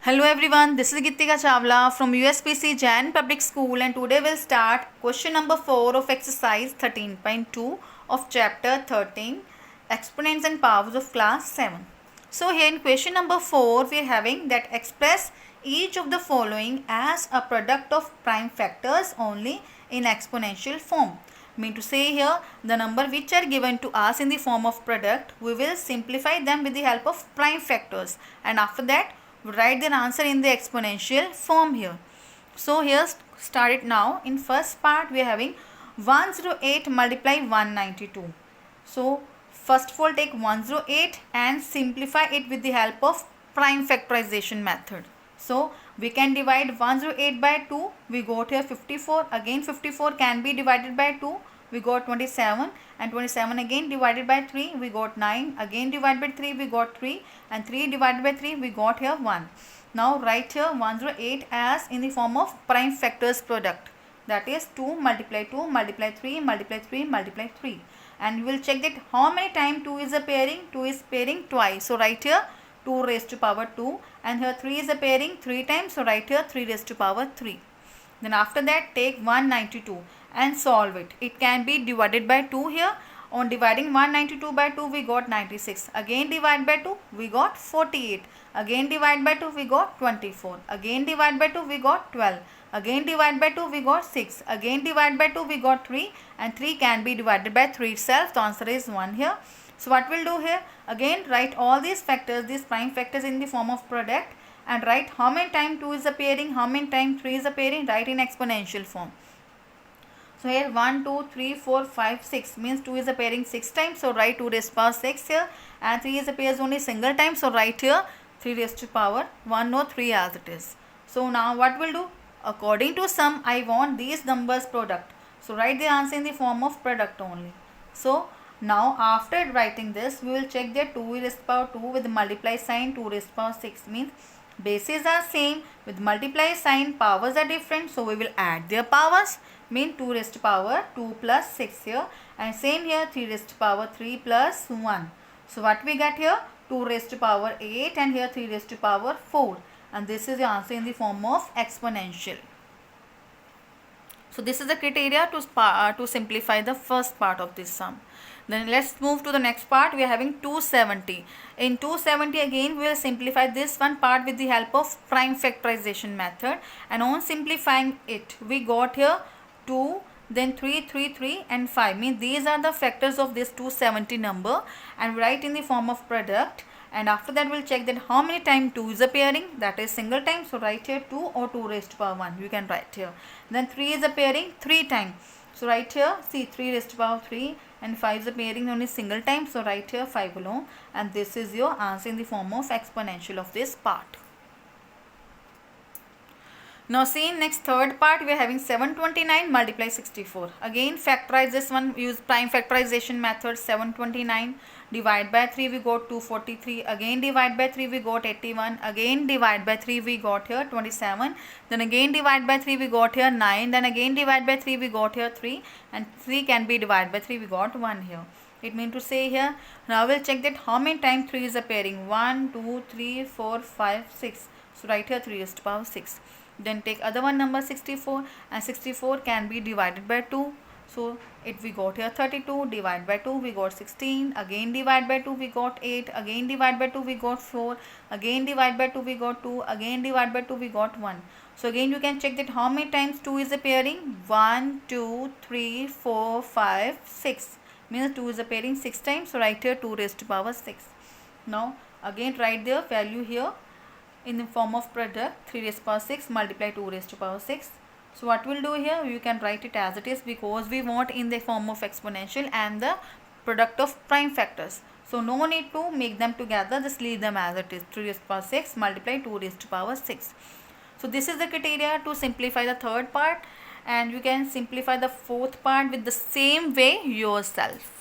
Hello everyone, this is Gitika Chawla from USPC Jain Public School, and today we'll start question number 4 of exercise 13.2 of chapter 13, exponents and powers of class 7. So here in question number 4 we are having that express each of the following as a product of prime factors only in exponential form. Mean to say here the number which are given to us in the form of product, we will simplify them with the help of prime factors, and after that write their answer in the exponential form here. So here start it now. In first part we are having 108 multiply 192. So first of all take 108 and simplify it with the help of prime factorization method. So we can divide 108 by 2, we got here 54. Again 54 can be divided by 2, we got 27, and 27 again divided by 3, we got 9. Again divided by 3, we got 3, and 3 divided by 3, we got here 1. Now write here 108 as in the form of prime factors product, that is 2 multiply 2 multiply 3 multiply 3 multiply 3, and we will check that how many times 2 is appearing. 2 is appearing twice, so write here 2 raised to power 2, and here 3 is appearing 3 times, so write here 3 raised to power 3. Then after that take 192 and solve it. It can be divided by 2 here. On dividing 192 by 2 we got 96. Again divide by 2 we got 48. Again divide by 2 we got 24. Again divide by 2 we got 12. Again divide by 2 we got 6. Again divide by 2 we got 3, and 3 can be divided by 3 itself. The answer is 1 here. So what we'll do here, again write all these factors, these prime factors in the form of product, and write how many times 2 is appearing, how many times 3 is appearing, write in exponential form. So here 1, 2, 3, 4, 5, 6 means 2 is appearing 6 times, so write 2 raised to power 6 here, and 3 is appears only single time, so write here 3 raised to power 1 or 3 as it is. So now what we'll do, according to sum I want these numbers product, so write the answer in the form of product only. So now after writing this we will check that 2 raised to power 2 with multiply sign, 2 raised to power 6 means bases are same, with multiply sign powers are different, so we will add their powers, mean 2 raised to power 2 plus 6 here, and same here 3 raised to power 3 plus 1. So what we get here, 2 raised to power 8, and here 3 raised to power 4, and this is the answer in the form of exponential. So this is the criteria to simplify the first part of this sum. Then let's move to the next part. We are having 270. In 270 again we will simplify this one part with the help of prime factorization method, and on simplifying it we got here 2, then 3, 3, 3 and 5, means these are the factors of this 270 number, and write in the form of product, and after that we'll check that how many times 2 is appearing, that is single time, so write here 2 or 2 raised to power 1, you can write here. Then 3 is appearing 3 times, so write here, see 3 raised to power 3, and 5 is appearing only single time, so write here 5 alone, and this is your answer in the form of exponential of this part. Now see in next third part we are having 729 multiply 64. Again factorize this one, use prime factorization method. 729 divide by 3 we got 243. Again divide by 3 we got 81. Again divide by 3 we got here 27. Then again divide by 3 we got here 9. Then again divide by 3 we got here 3, and 3 can be divided by 3, we got 1 here. It means to say here, now we'll check that how many times 3 is appearing. 1, 2, 3, 4, 5, 6. So write here 3 raised to power 6. Then take other one number 64, and 64 can be divided by 2. So it we got here 32, divide by 2 we got 16, again divide by 2 we got 8, again divide by 2 we got 4, again divide by 2 we got 2, again divide by 2 we got 1. So again you can check that how many times 2 is appearing. 1, 2, 3, 4, 5, 6 means 2 is appearing 6 times, so write here 2 raised to power 6. Now again write their value here in the form of product, 3 raised to power 6 multiply 2 raised to power 6. So what we'll do here, you can write it as it is because we want in the form of exponential and the product of prime factors. So no need to make them together, just leave them as it is. 3 raised to power 6 multiply 2 raised to power 6. So this is the criteria to simplify the third part, and you can simplify the fourth part with the same way yourself.